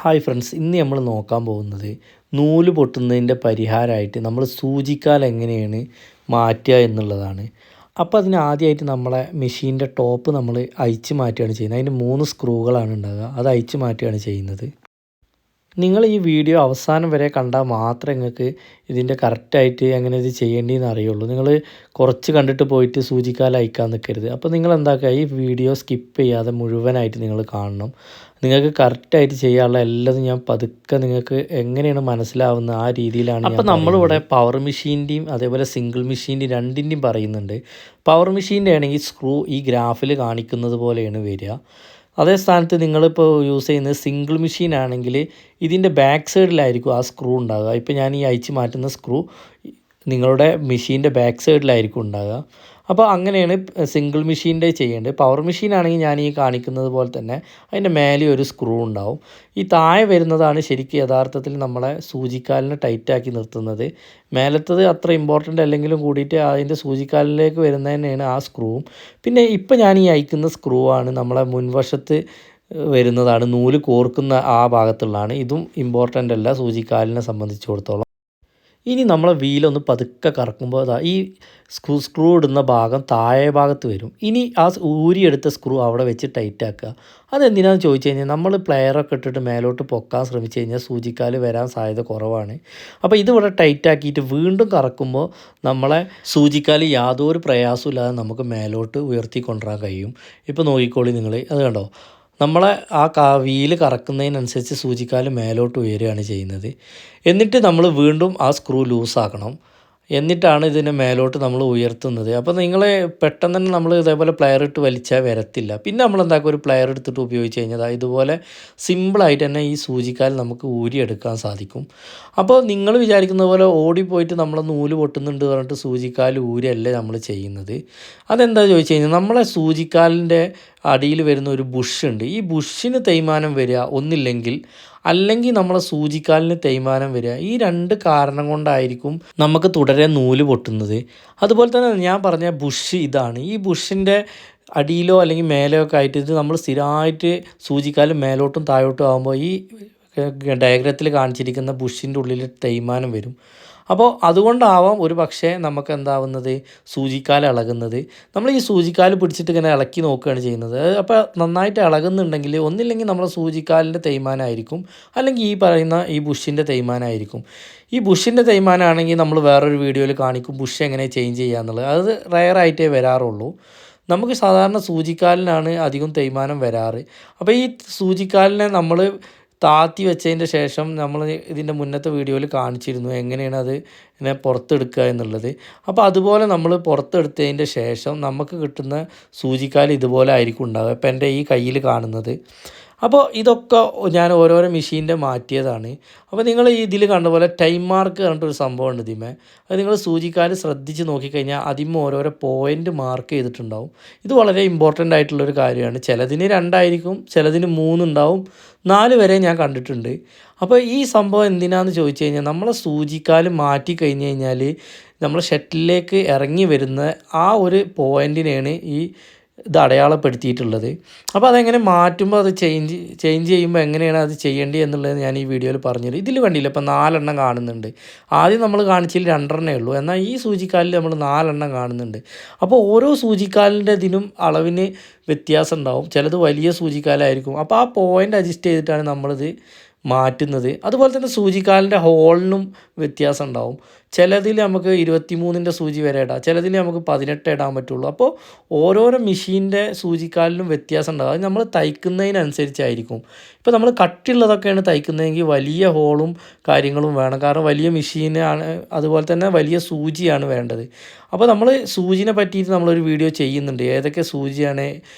Hi friends, ഇന്ന് നമ്മൾ നോക്കാൻ പോകുന്നത് നൂല് പൊട്ടുന്നതിൻ്റെ പരിഹാരമായിട്ട് നമ്മൾ സൂചിക്കാൽ എങ്ങനെയാണ് മാറ്റുക എന്നുള്ളതാണ്. അപ്പോൾ അതിന് ആദ്യമായിട്ട് നമ്മളെ മെഷീൻ്റെ ടോപ്പ് നമ്മൾ അഴിച്ച് മാറ്റുകയാണ് ചെയ്യുന്നത്. അതിന് 3 സ്ക്രൂകളാണ് ഉണ്ടാകുക. അത് അഴിച്ച് മാറ്റുകയാണ് ചെയ്യുന്നത്. നിങ്ങൾ ഈ വീഡിയോ അവസാനം വരെ കണ്ടാൽ മാത്രമേ നിങ്ങൾക്ക് ഇതിൻ്റെ കറക്റ്റായിട്ട് എങ്ങനെ ഇത് ചെയ്യേണ്ടതെന്ന് അറിയുള്ളൂ. നിങ്ങൾ കുറച്ച് കണ്ടിട്ട് പോയിട്ട് സൂചിക്കാൽ അയക്കാൻ നിൽക്കരുത്. അപ്പോൾ നിങ്ങൾ എന്താക്കുക, ഈ വീഡിയോ സ്കിപ്പ് ചെയ്യാതെ മുഴുവനായിട്ട് നിങ്ങൾ കാണണം. നിങ്ങൾക്ക് കറക്റ്റായിട്ട് ചെയ്യാനുള്ള എല്ലാതും ഞാൻ പതുക്കെ നിങ്ങൾക്ക് എങ്ങനെയാണ് മനസ്സിലാവുന്നത് ആ രീതിയിലാണ്. അപ്പോൾ നമ്മളിവിടെ പവർ മെഷീൻ്റെയും അതേപോലെ സിംഗിൾ മെഷീൻ്റെയും രണ്ടിൻ്റെയും പറയുന്നുണ്ട്. പവർ മെഷീൻ്റെ ആണെങ്കിൽ സ്ക്രൂ ഈ ഗ്രാഫിൽ കാണിക്കുന്നത് പോലെയാണ് വരിക. അതേ സ്ഥാനത്ത് നിങ്ങളിപ്പോൾ യൂസ് ചെയ്യുന്നത് സിംഗിൾ മെഷീൻ ആണെങ്കിൽ ഇതിൻ്റെ ബാക്ക് സൈഡിലായിരിക്കും ആ സ്ക്രൂ ഉണ്ടാകുക. ഇപ്പോൾ ഞാൻ ഈ അഴിച്ച് മാറ്റുന്ന സ്ക്രൂ നിങ്ങളുടെ മെഷീൻ്റെ ബാക്ക് സൈഡിലായിരിക്കും ഉണ്ടാകുക. അപ്പോൾ അങ്ങനെയാണ് സിംഗിൾ മെഷീൻ്റെ ചെയ്യേണ്ടത്. പവർ മെഷീൻ ആണെങ്കിൽ ഞാൻ ഈ കാണിക്കുന്നത് പോലെ തന്നെ അതിൻ്റെ മേലെ ഒരു സ്ക്രൂ ഉണ്ടാവും. ഈ താഴെ വരുന്നതാണ് ശരിക്കും യഥാർത്ഥത്തിൽ നമ്മളെ സൂചിക്കാലിനെ ടൈറ്റാക്കി നിർത്തുന്നത്. മേലത്തത് അത്ര ഇമ്പോർട്ടൻ്റ് അല്ലെങ്കിലും കൂടിയിട്ട് അതിൻ്റെ സൂചിക്കാലിലേക്ക് വരുന്നതന്നെയാണ് ആ സ്ക്രൂവും. പിന്നെ ഇപ്പോൾ ഞാൻ ഈ അയക്കുന്ന സ്ക്രൂ ആണ് നമ്മളെ മുൻവശത്ത് വരുന്നതാണ്, നൂല് കോർക്കുന്ന ആ ഭാഗത്തുള്ളതാണ്. ഇതും ഇമ്പോർട്ടൻ്റ് അല്ല സൂചിക്കാലിനെ സംബന്ധിച്ചിടത്തോളം. ഇനി നമ്മളെ വീലൊന്ന് പതുക്കെ കറക്കുമ്പോൾ അതാ ഈ സ്ക്രൂ ഇടുന്ന ഭാഗം താഴെ ഭാഗത്ത് വരും. ഇനി ആ ഊരിയെടുത്ത സ്ക്രൂ അവിടെ വെച്ച് ടൈറ്റാക്കുക. അതെന്തിനാണെന്ന് ചോദിച്ചു കഴിഞ്ഞാൽ നമ്മൾ പ്ലെയറൊക്കെ ഇട്ടിട്ട് മേലോട്ട് പൊക്കാൻ ശ്രമിച്ചു കഴിഞ്ഞാൽ സൂചിക്കാൽ വരാൻ സാധ്യത കുറവാണ്. അപ്പോൾ ഇതിവിടെ ടൈറ്റാക്കിയിട്ട് വീണ്ടും കറക്കുമ്പോൾ നമ്മളെ സൂചിക്കാൽ യാതൊരു പ്രയാസമില്ലാതെ നമുക്ക് മേലോട്ട് ഉയർത്തി കൊണ്ടുവരാൻ കഴിയും. ഇപ്പോൾ നോക്കിക്കോളി നിങ്ങൾ, അത് കണ്ടോ, നമ്മളെ ആ വീല് കറക്കുന്നതിനനുസരിച്ച് സൂചിക്കാൽ മേലോട്ട് ഉയരുകയാണ് ചെയ്യുന്നത്. എന്നിട്ട് നമ്മൾ വീണ്ടും ആ സ്ക്രൂ ലൂസാക്കണം. എന്നിട്ടാണ് ഇതിനെ മേലോട്ട് നമ്മൾ ഉയർത്തുന്നത്. അപ്പോൾ നിങ്ങൾ പെട്ടെന്ന് തന്നെ നമ്മൾ ഇതേപോലെ പ്ലെയർ ഇട്ട് വലിച്ചാൽ വരത്തില്ല. പിന്നെ നമ്മൾ എന്താക്കുക, ഒരു പ്ലെയർ എടുത്തിട്ട് ഉപയോഗിച്ച് കഴിഞ്ഞാൽ ഇതുപോലെ സിമ്പിളായിട്ട് തന്നെ ഈ സൂചിക്കാൽ നമുക്ക് ഊരിയെടുക്കാൻ സാധിക്കും. അപ്പോൾ നിങ്ങൾ വിചാരിക്കുന്ന പോലെ ഓടിപ്പോയിട്ട് നമ്മളെ നൂല് പൊട്ടുന്നുണ്ട് പറഞ്ഞിട്ട് സൂചിക്കാൽ ഊരല്ല നമ്മൾ ചെയ്യുന്നത്. അതെന്താ ചോദിച്ചു കഴിഞ്ഞാൽ നമ്മളെ സൂചിക്കാലിൻ്റെ അടിയിൽ വരുന്ന ഒരു ബുഷുണ്ട്. ഈ ബുഷിന് തേയ്മാനം വരിക ഒന്നില്ലെങ്കിൽ, അല്ലെങ്കിൽ നമ്മളെ സൂചിക്കാലിന് തേയ്മാനം വരിക. ഈ 2 കാരണം കൊണ്ടായിരിക്കും നമുക്ക് തുടരെ നൂല് പൊട്ടുന്നത്. അതുപോലെ തന്നെ ഞാൻ പറഞ്ഞ ബുഷ് ഇതാണ്. ഈ ബുഷിൻ്റെ അടിയിലോ അല്ലെങ്കിൽ മേലെയോ ഒക്കെ ആയിട്ട് ഇത് നമ്മൾ സ്ഥിരമായിട്ട് സൂചിക്കാൽ മേലോട്ടും താഴോട്ടും ആകുമ്പോൾ ഈ ഡയഗ്രത്തിൽ കാണിച്ചിരിക്കുന്ന ബുഷിൻ്റെ ഉള്ളിൽ തേയ്മാനം വരും. അപ്പോൾ അതുകൊണ്ടാവാം ഒരു പക്ഷേ നമുക്ക് എന്താവുന്നത്, സൂചിക്കാൽ ഇളകുന്നത്. നമ്മൾ ഈ സൂചിക്കാൽ പിടിച്ചിട്ട് ഇങ്ങനെ ഇളക്കി നോക്കുകയാണ് ചെയ്യുന്നത്. അപ്പോൾ നന്നായിട്ട് ഇളകുന്നുണ്ടെങ്കിൽ ഒന്നില്ലെങ്കിൽ നമ്മളെ സൂചിക്കാലിൻ്റെ തേയ്മാനമായിരിക്കും, അല്ലെങ്കിൽ ഈ പറയുന്ന ഈ ബുഷിൻ്റെ തേയ്മാനമായിരിക്കും. ഈ ബുഷിൻ്റെ തേയ്മാനമാണെങ്കിൽ നമ്മൾ വേറൊരു വീഡിയോയിൽ കാണിക്കും ബുഷ് എങ്ങനെ ചേഞ്ച് ചെയ്യുക എന്നുള്ളത്. അത് റയറായിട്ടേ വരാറുള്ളൂ. നമുക്ക് സാധാരണ സൂചിക്കാലിനാണ് അധികം തേയ്മാനം വരാറ്. അപ്പോൾ ഈ സൂചിക്കാലിനെ നമ്മൾ താത്തി വെച്ചതിൻ്റെ ശേഷം നമ്മൾ ഇതിൻ്റെ മുന്നത്തെ വീഡിയോയിൽ കാണിച്ചിരുന്നു എങ്ങനെയാണ് അത് ഇങ്ങനെ പുറത്തെടുക്കുക എന്നുള്ളത്. അപ്പോൾ അതുപോലെ നമ്മൾ പുറത്തെടുത്തതിൻ്റെ ശേഷം നമുക്ക് കിട്ടുന്ന സൂചിക്കാൽ ഇതുപോലെ ആയിരിക്കും ഉണ്ടാവുക. ഇപ്പോൾ എൻ്റെ ഈ കയ്യിൽ കാണുന്നത്. അപ്പോൾ ഇതൊക്കെ ഞാൻ ഓരോരോ മെഷീൻ്റെ മാറ്റിയതാണ്. അപ്പോൾ നിങ്ങൾ ഈ ഇതിൽ കണ്ട പോലെ ടൈം മാർക്ക് പറഞ്ഞിട്ടൊരു സംഭവം ഉണ്ട് ഇതിമേ. അത് നിങ്ങൾ സൂചിക്കാൽ ശ്രദ്ധിച്ച് നോക്കിക്കഴിഞ്ഞാൽ അതിന്മേൽ ഓരോരോ പോയിൻ്റ് മാർക്ക് ചെയ്തിട്ടുണ്ടാവും. ഇത് വളരെ ഇമ്പോർട്ടൻ്റ് ആയിട്ടുള്ളൊരു കാര്യമാണ്. ചിലതിന് 2 ആയിരിക്കും, ചിലതിന് 3 ഉണ്ടാവും, 4 വരെ ഞാൻ കണ്ടിട്ടുണ്ട്. അപ്പോൾ ഈ സംഭവം എന്തിനാണെന്ന് ചോദിച്ചു കഴിഞ്ഞാൽ നമ്മളെ സൂചിക്കാൽ മാറ്റി കഴിഞ്ഞ് കഴിഞ്ഞാൽ നമ്മൾ ഷട്ടിലേക്ക് ഇറങ്ങി വരുന്ന ആ ഒരു പോയിൻറ്റിനെയാണ് ഈ ഇത് അടയാളപ്പെടുത്തിയിട്ടുള്ളത്. അപ്പോൾ അതെങ്ങനെ മാറ്റുമ്പോൾ അത് ചേഞ്ച് ചെയ്യുമ്പോൾ എങ്ങനെയാണ് അത് ചെയ്യേണ്ടത് എന്നുള്ളത് ഞാൻ ഈ വീഡിയോയിൽ പറഞ്ഞുതരും. ഇതിൽ കണ്ടില്ല, ഇപ്പോൾ 4 എണ്ണം കാണുന്നുണ്ട്. ആദ്യം നമ്മൾ കാണിച്ചതിൽ 2 എണ്ണേ ഉള്ളൂ, എന്നാൽ ഈ സൂചിക്കാലിൽ നമ്മൾ 4 എണ്ണം കാണുന്നുണ്ട്. അപ്പോൾ ഓരോ സൂചിക്കാലിൻ്റെ ഇതിനും അളവിന് വ്യത്യാസം ഉണ്ടാവും. ചിലത് വലിയ സൂചിക്കാലായിരിക്കും. അപ്പോൾ ആ പോയിൻ്റ് അഡ്ജസ്റ്റ് ചെയ്തിട്ടാണ് നമ്മളിത് മാറ്റുന്നത്. അതുപോലെ തന്നെ സൂചിക്കാലിൻ്റെ ഹോളിനും വ്യത്യാസം ഉണ്ടാവും. ചിലതിൽ നമുക്ക് 23ൻ്റെ സൂചി വരെ ഇടാം, ചിലതിൽ നമുക്ക് 18 ഇടാൻ പറ്റുള്ളൂ. അപ്പോൾ ഓരോരോ മെഷീൻ്റെ സൂചിക്കാലിനും വ്യത്യാസം ഉണ്ടാകും. അത് നമ്മൾ തയ്ക്കുന്നതിനനുസരിച്ചായിരിക്കും. ഇപ്പോൾ നമ്മൾ കട്ടിയുള്ളതൊക്കെയാണ് തയ്ക്കുന്നതെങ്കിൽ വലിയ ഹോളും കാര്യങ്ങളും വേണം, കാരണം വലിയ മെഷീനാണ്, അതുപോലെ തന്നെ വലിയ സൂചിയാണ് വേണ്ടത്. അപ്പോൾ നമ്മൾ സൂചിനെ പറ്റിയിട്ട് നമ്മളൊരു വീഡിയോ ചെയ്യുന്നുണ്ട്, ഏതൊക്കെ സൂചിയാണ്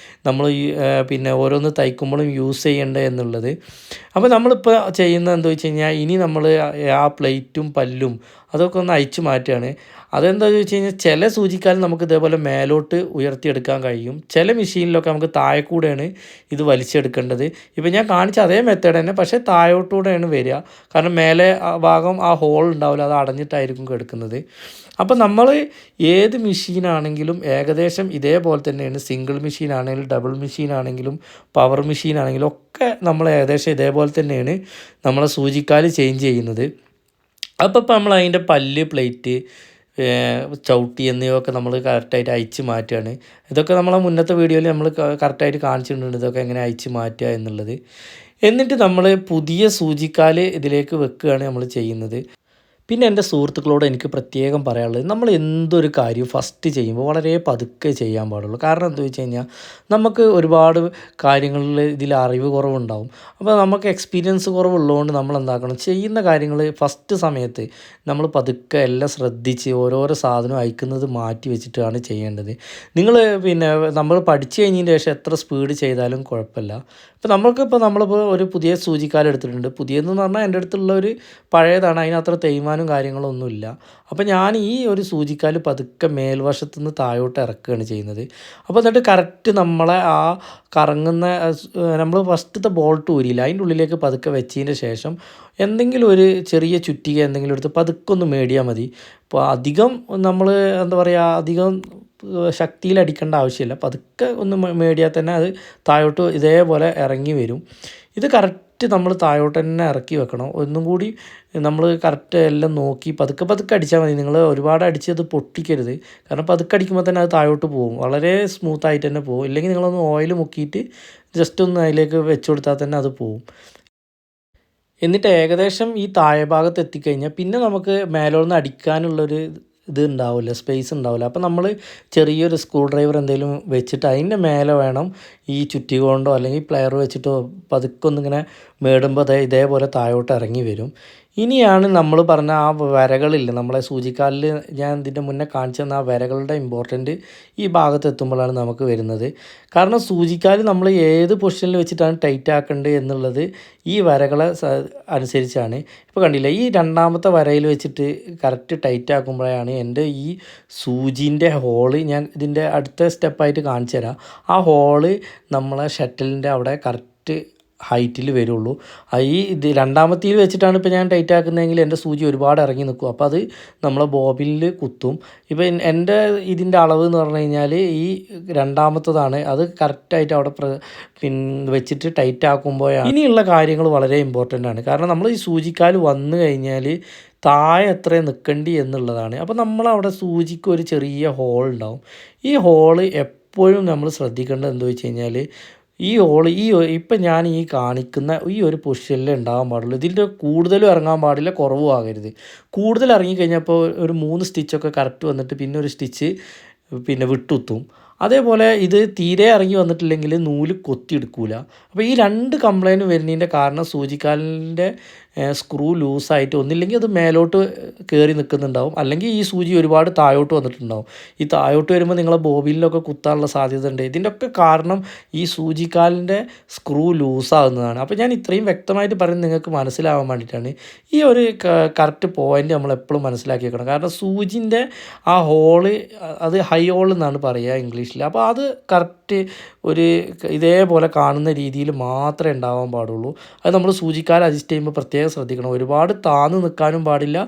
നമ്മൾ പിന്നെ ഓരോന്ന് തയ്ക്കുമ്പോഴും യൂസ് ചെയ്യേണ്ടത് എന്നുള്ളത്. അപ്പോൾ നമ്മളിപ്പോൾ ചെയ്യുന്നത് എന്താ വെച്ച് കഴിഞ്ഞാൽ, ഇനി നമ്മൾ ആ പ്ലേറ്റും പല്ലും അതൊക്കെ ഒന്ന് അഴിച്ചു മാറ്റുകയാണ്. അതെന്താണെന്ന് ചോദിച്ചു കഴിഞ്ഞാൽ, ചില സൂചിക്കാൽ നമുക്ക് ഇതേപോലെ മേലോട്ട് ഉയർത്തിയെടുക്കാൻ കഴിയും, ചില മെഷീനിലൊക്കെ നമുക്ക് താഴെ കൂടെയാണ് ഇത് വലിച്ചെടുക്കേണ്ടത്. ഇപ്പോൾ ഞാൻ കാണിച്ച അതേ മെത്തേഡ് തന്നെ, പക്ഷേ താഴോട്ടുകൂടെയാണ് വരിക, കാരണം മേലെ ഭാഗം ആ ഹോൾ ഉണ്ടാവില്ല, അത് അടഞ്ഞിട്ടായിരിക്കും കിടക്കുന്നത്. അപ്പോൾ നമ്മൾ ഏത് മെഷീനാണെങ്കിലും ഏകദേശം ഇതേപോലെ തന്നെയാണ്. സിംഗിൾ മെഷീൻ ആണെങ്കിലും ഡബിൾ മെഷീൻ ആണെങ്കിലും പവർ മെഷീൻ ആണെങ്കിലും ഒക്കെ നമ്മൾ ഏകദേശം ഇതേപോലെ തന്നെയാണ് നമ്മളെ സൂചിക്കാൽ ചേഞ്ച് ചെയ്യുന്നത്. അപ്പോൾ നമ്മൾ അതിൻ്റെ പല്ല്, പ്ലേറ്റ്, ചവിട്ടി എന്നിവയൊക്കെ നമ്മൾ കറക്റ്റായിട്ട് അയച്ച് മാറ്റുകയാണ്. ഇതൊക്കെ നമ്മളെ മുന്നത്തെ വീഡിയോയിൽ നമ്മൾ കറക്റ്റായിട്ട് കാണിച്ചിട്ടുണ്ട് ഇതൊക്കെ എങ്ങനെ അയച്ച് മാറ്റുക എന്നുള്ളത്. എന്നിട്ട് നമ്മൾ പുതിയ സൂചിക്കാൽ ഇതിലേക്ക് വെക്കുകയാണ് നമ്മൾ ചെയ്യുന്നത്. പിന്നെ എൻ്റെ സുഹൃത്തുക്കളോട് എനിക്ക് പ്രത്യേകം പറയാനുള്ളത്, നമ്മൾ എന്തൊരു കാര്യം ഫസ്റ്റ് ചെയ്യുമ്പോൾ വളരെ പതുക്കെ ചെയ്യാൻ പാടുള്ളൂ. കാരണം എന്താ വെച്ച് കഴിഞ്ഞാൽ നമുക്ക് ഒരുപാട് കാര്യങ്ങളിൽ ഇതിൽ അറിവ് കുറവുണ്ടാവും. അപ്പോൾ നമുക്ക് എക്സ്പീരിയൻസ് കുറവുള്ളതുകൊണ്ട് നമ്മൾ എന്താക്കണം, ചെയ്യുന്ന കാര്യങ്ങൾ ഫസ്റ്റ് സമയത്ത് നമ്മൾ പതുക്കെ എല്ലാം ശ്രദ്ധിച്ച് ഓരോരോ സാധനം അയക്കുന്നത് മാറ്റി വെച്ചിട്ടാണ് ചെയ്യേണ്ടത്. നിങ്ങൾ പിന്നെ നമ്മൾ പഠിച്ചു കഴിഞ്ഞതിന് ശേഷം എത്ര സ്പീഡ് ചെയ്താലും കുഴപ്പമില്ല. ഇപ്പോൾ നമ്മളിപ്പോൾ ഒരു പുതിയ സൂചിക്കാൽ എടുത്തിട്ടുണ്ട്. പുതിയതെന്ന് പറഞ്ഞാൽ എൻ്റെ അടുത്തുള്ള ഒരു പഴയതാണ്, അതിനത്ര തേയ്മാനം കാര്യങ്ങളൊന്നുമില്ല. അപ്പോൾ ഞാൻ ഈ ഒരു സൂചിക്കാൽ പതുക്കെ മേൽവശത്തു നിന്ന് താഴോട്ട് ഇറക്കുകയാണ് ചെയ്യുന്നത്. അപ്പോൾ എന്നിട്ട് കറക്റ്റ് നമ്മളെ ആ കറങ്ങുന്ന നമ്മൾ ഫസ്റ്റത്തെ ബോൾട്ട് ഊരിയില്ല, അതിൻ്റെ ഉള്ളിലേക്ക് പതുക്കെ വെച്ചതിൻ്റെ ശേഷം എന്തെങ്കിലും ഒരു ചെറിയ ചുറ്റിക എന്തെങ്കിലും എടുത്ത് പതുക്കെ ഒന്ന് മേടിയാൽ മതി. അപ്പോൾ അധികം നമ്മൾ എന്താ പറയുക, അധികം ശക്തിയിൽ അടിക്കേണ്ട ആവശ്യമില്ല. പതുക്കെ ഒന്ന് മേടിയാൽ തന്നെ അത് താഴോട്ട് ഇതേപോലെ ഇറങ്ങി വരും. ഇത് കറക്റ്റ് നമ്മൾ താഴോട്ട് തന്നെ ഇറക്കി വെക്കണം. ഒന്നും കൂടി നമ്മൾ കറക്റ്റ് എല്ലാം നോക്കി പതുക്കെ പതുക്കെ അടിച്ചാൽ മതി. നിങ്ങൾ ഒരുപാട് അടിച്ച് അത് പൊട്ടിക്കരുത്. കാരണം പതുക്കെ അടിക്കുമ്പോൾ തന്നെ അത് താഴോട്ട് പോകും, വളരെ സ്മൂത്തായിട്ട് തന്നെ പോകും. ഇല്ലെങ്കിൽ നിങ്ങളൊന്ന് ഓയിൽ മുക്കിയിട്ട് ജസ്റ്റ് ഒന്ന് അതിലേക്ക് വെച്ച് കൊടുത്താൽ തന്നെ അത് പോകും. എന്നിട്ട് ഏകദേശം ഈ താഴെ ഭാഗത്ത് എത്തിക്കഴിഞ്ഞാൽ പിന്നെ നമുക്ക് മേലോന്ന് അടിക്കാനുള്ളൊരു ഇത് ഉണ്ടാവില്ല, സ്പേസ് ഉണ്ടാവില്ല. അപ്പോൾ നമ്മൾ ചെറിയൊരു സ്ക്രൂ ഡ്രൈവർ എന്തെങ്കിലും വെച്ചിട്ട് അതിൻ്റെ മേലെ വേണം ഈ ചുറ്റി കൊണ്ടോ അല്ലെങ്കിൽ പ്ലെയർ വെച്ചിട്ടോ പതുക്കെ ഒന്നിങ്ങനെ മേടുമ്പോൾ ഇതേപോലെ താഴോട്ട് ഇറങ്ങി വരും. ഇനിയാണ് നമ്മൾ പറഞ്ഞ ആ വരകളില്ല, നമ്മളെ സൂചിക്കാലിൽ ഞാൻ ഇതിൻ്റെ മുന്നേ കാണിച്ചു തന്ന ആ വരകളുടെ ഇമ്പോർട്ടൻറ്റ് ഈ ഭാഗത്ത് എത്തുമ്പോഴാണ് നമുക്ക് വരുന്നത്. കാരണം സൂചിക്കാൽ നമ്മൾ ഏത് പൊസിഷനിൽ വെച്ചിട്ടാണ് ടൈറ്റ് ആക്കേണ്ടത് എന്നുള്ളത് ഈ വരകളെ അനുസരിച്ചാണ്. ഇപ്പോൾ കണ്ടില്ല, ഈ രണ്ടാമത്തെ വരയിൽ വെച്ചിട്ട് കറക്റ്റ് ടൈറ്റ് ആക്കുമ്പോഴാണ് എൻ്റെ ഈ സൂചിൻ്റെ ഹോള്, ഞാൻ ഇതിൻ്റെ അടുത്ത സ്റ്റെപ്പായിട്ട് കാണിച്ചു തരാം, ആ ഹോള് നമ്മളെ ഷട്ടിലിൻ്റെ അവിടെ കറക്റ്റ് ഹൈറ്റിൽ വരുള്ളൂ. ഇത് രണ്ടാമത്തേൽ വെച്ചിട്ടാണ് ഇപ്പോൾ ഞാൻ ടൈറ്റ് ആക്കുന്നതെങ്കിൽ എൻ്റെ സൂചി ഒരുപാട് ഇറങ്ങി നിൽക്കും. അപ്പോൾ അത് നമ്മളെ ബോബിനിൽ കുത്തും. ഇപ്പോൾ എൻ്റെ ഇതിൻ്റെ അളവ് എന്ന് പറഞ്ഞു കഴിഞ്ഞാൽ ഈ രണ്ടാമത്തതാണ്, അത് കറക്റ്റായിട്ട് അവിടെ വെച്ചിട്ട് ടൈറ്റ് ആക്കുമ്പോഴാണ്. ഇനിയുള്ള കാര്യങ്ങൾ വളരെ ഇമ്പോർട്ടൻ്റ് ആണ്. കാരണം നമ്മൾ ഈ സൂചിക്കാൽ വന്നു കഴിഞ്ഞാൽ താഴെ എത്ര നിൽക്കേണ്ടി എന്നുള്ളതാണ്. അപ്പോൾ നമ്മളവിടെ സൂചിക്ക് ഒരു ചെറിയ ഹോൾ ഉണ്ടാവും. ഈ ഹോള് എപ്പോഴും നമ്മൾ ശ്രദ്ധിക്കേണ്ടത് എന്താ വെച്ച് കഴിഞ്ഞാൽ ഈ ഹോൾ ഇപ്പം ഞാൻ ഈ കാണിക്കുന്ന ഈ ഒരു പൊസിഷനിൽ ഉണ്ടാകാൻ പാടുള്ളൂ. ഇതിൻ്റെ കൂടുതലും ഇറങ്ങാൻ പാടില്ല, കുറവും ആകരുത്. കൂടുതൽ ഇറങ്ങിക്കഴിഞ്ഞപ്പോൾ ഒരു 3 സ്റ്റിച്ചൊക്കെ കറക്റ്റ് വന്നിട്ട് പിന്നെ ഒരു സ്റ്റിച്ച് പിന്നെ വിട്ടുത്തും. അതേപോലെ ഇത് തീരെ ഇറങ്ങി വന്നിട്ടില്ലെങ്കിൽ നൂല് കൊത്തിയെടുക്കില്ല. അപ്പോൾ ഈ 2 കംപ്ലൈൻറ്റ് വരുന്നതിൻ്റെ കാരണം സൂചിക്കാലിൻ്റെ സ്ക്രൂ ലൂസായിട്ട് ഒന്നില്ലെങ്കിൽ അത് മേലോട്ട് കയറി നിൽക്കുന്നുണ്ടാവും, അല്ലെങ്കിൽ ഈ സൂചി ഒരുപാട് താഴോട്ട് വന്നിട്ടുണ്ടാവും. ഈ താഴോട്ട് വരുമ്പോൾ നിങ്ങളെ ബോബിനിലൊക്കെ കുത്താനുള്ള സാധ്യത ഉണ്ട്. ഇതിൻ്റെയൊക്കെ കാരണം ഈ സൂചിക്കാലിൻ്റെ സ്ക്രൂ ലൂസാകുന്നതാണ്. അപ്പോൾ ഞാൻ ഇത്രയും വ്യക്തമായിട്ട് പറയുന്നത് നിങ്ങൾക്ക് മനസ്സിലാവാൻ വേണ്ടിയിട്ടാണ്. ഈ ഒരു കറക്റ്റ് പോയിൻ്റ് നമ്മൾ എപ്പോഴും മനസ്സിലാക്കി വെക്കണം. കാരണം സൂചിൻ്റെ ആ ഹോള് അത് ഹൈ ഹോൾ എന്നാണ് പറയുക ഇംഗ്ലീഷിൽ. അപ്പോൾ അത് കറക്റ്റ് ഒരു ഇതേപോലെ കാണുന്ന രീതിയിൽ മാത്രമേ ഉണ്ടാവാൻ പാടുള്ളൂ. അത് നമ്മൾ സൂചിക്കാൽ അഡ്ജസ്റ്റ് ചെയ്യുമ്പോൾ പ്രത്യേകം ശ്രദ്ധിക്കണം. ഒരുപാട് താന്ന് നിൽക്കാനും പാടില്ല,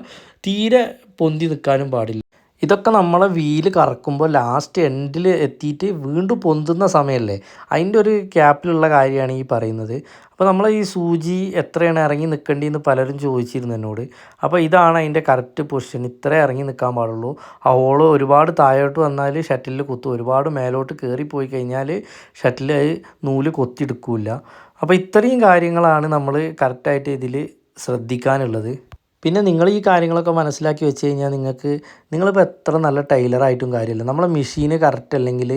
തീരെ പൊന്തി നിൽക്കാനും പാടില്ല. ഇതൊക്കെ നമ്മളെ വീല് കറക്കുമ്പോൾ ലാസ്റ്റ് എൻഡിൽ എത്തിയിട്ട് വീണ്ടും പൊന്തുന്ന സമയമല്ലേ, അതിൻ്റെ ഒരു ക്യാപ്പിലുള്ള കാര്യമാണ് ഈ പറയുന്നത്. അപ്പോൾ നമ്മൾ ഈ സൂചി എത്രയാണ് ഇറങ്ങി നിൽക്കേണ്ടതെന്ന് പലരും ചോദിച്ചിരുന്നു എന്നോട്. അപ്പോൾ ഇതാണ് അതിൻ്റെ കറക്റ്റ് പൊസിഷൻ, ഇത്ര ഇറങ്ങി നിൽക്കാൻ പാടുള്ളൂ. ആ ഹോള് ഒരുപാട് താഴോട്ട് വന്നാൽ ഷട്ടിലിൽ കുത്തും, ഒരുപാട് മേലോട്ട് കയറിപ്പോയി കഴിഞ്ഞാൽ ഷട്ടിൽ നൂല് കൊത്തിയെടുക്കില്ല. അപ്പോൾ ഇത്രയും കാര്യങ്ങളാണ് നമ്മൾ കറക്റ്റായിട്ട് ഇതിൽ ശ്രദ്ധിക്കാനുള്ളത്. പിന്നെ നിങ്ങൾ ഈ കാര്യങ്ങളൊക്കെ മനസ്സിലാക്കി വെച്ച് കഴിഞ്ഞാൽ നിങ്ങളിപ്പോൾ എത്ര നല്ല ടൈലറായിട്ടും കാര്യമില്ല, നമ്മളെ മെഷീന് കറക്റ്റ് അല്ലെങ്കിൽ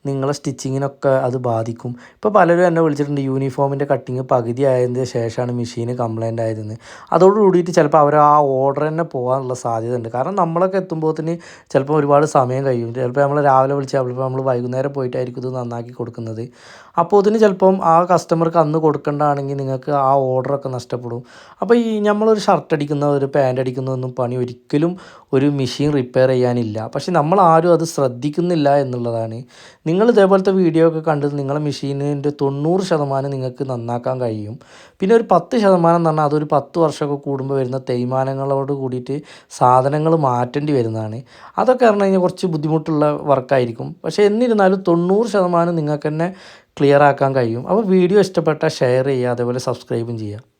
നിങ്ങളെ സ്റ്റിച്ചിങ്ങിനൊക്കെ അത് ബാധിക്കും. ഇപ്പോൾ പലരും എന്നെ വിളിച്ചിട്ടുണ്ട് യൂണിഫോമിൻ്റെ കട്ടിങ് പകുതി ആയതിന് ശേഷമാണ് മെഷീന് കംപ്ലൈൻ്റ് ആയതെന്ന്. അതോടുകൂടിയിട്ട് ചിലപ്പോൾ അവർ ആ ഓർഡർ തന്നെ പോകാനുള്ള സാധ്യത ഉണ്ട്. കാരണം നമ്മളൊക്കെ എത്തുമ്പോഴത്തേന് ചിലപ്പോൾ ഒരുപാട് സമയം കഴിയും. ചിലപ്പോൾ നമ്മൾ രാവിലെ വിളിച്ചാൽ ചിലപ്പോൾ നമ്മൾ വൈകുന്നേരം പോയിട്ടായിരിക്കും ഇത് നന്നാക്കി കൊടുക്കുന്നത്. അപ്പോൾ ഇതിന് ചിലപ്പം ആ കസ്റ്റമർക്ക് അന്ന് കൊടുക്കേണ്ടതാണെങ്കിൽ നിങ്ങൾക്ക് ആ ഓർഡറൊക്കെ നഷ്ടപ്പെടും. അപ്പോൾ ഈ നമ്മളൊരു ഷർട്ട് അടിക്കുന്ന ഒരു പാൻ്റ് അടിക്കുന്നതൊന്നും പണി ഒരിക്കലും ഒരു മെഷീൻ റിപ്പയർ ചെയ്യാനില്ല. പക്ഷെ നമ്മളാരും അത് ശ്രദ്ധിക്കുന്നില്ല എന്നുള്ളതാണ്. നിങ്ങൾ ഇതേപോലത്തെ വീഡിയോ ഒക്കെ കണ്ട് നിങ്ങളെ മെഷീനിൻ്റെ 90% നിങ്ങൾക്ക് നന്നാക്കാൻ കഴിയും. പിന്നെ ഒരു 10% എന്ന് പറഞ്ഞാൽ അതൊരു 10 വർഷമൊക്കെ കൂടുമ്പോൾ വരുന്ന തേയ്മാനങ്ങളോട് കൂടിയിട്ട് സാധനങ്ങൾ മാറ്റേണ്ടി വരുന്നതാണ്. അതൊക്കെ പറഞ്ഞു കഴിഞ്ഞാൽ കുറച്ച് ബുദ്ധിമുട്ടുള്ള വർക്കായിരിക്കും. പക്ഷേ എന്നിരുന്നാലും 90% നിങ്ങൾക്ക് തന്നെ ക്ലിയർ ആക്കാൻ കഴിയും. അപ്പോൾ വീഡിയോ ഇഷ്ടപ്പെട്ടാൽ ഷെയർ ചെയ്യുക, അതേപോലെ സബ്സ്ക്രൈബും ചെയ്യുക.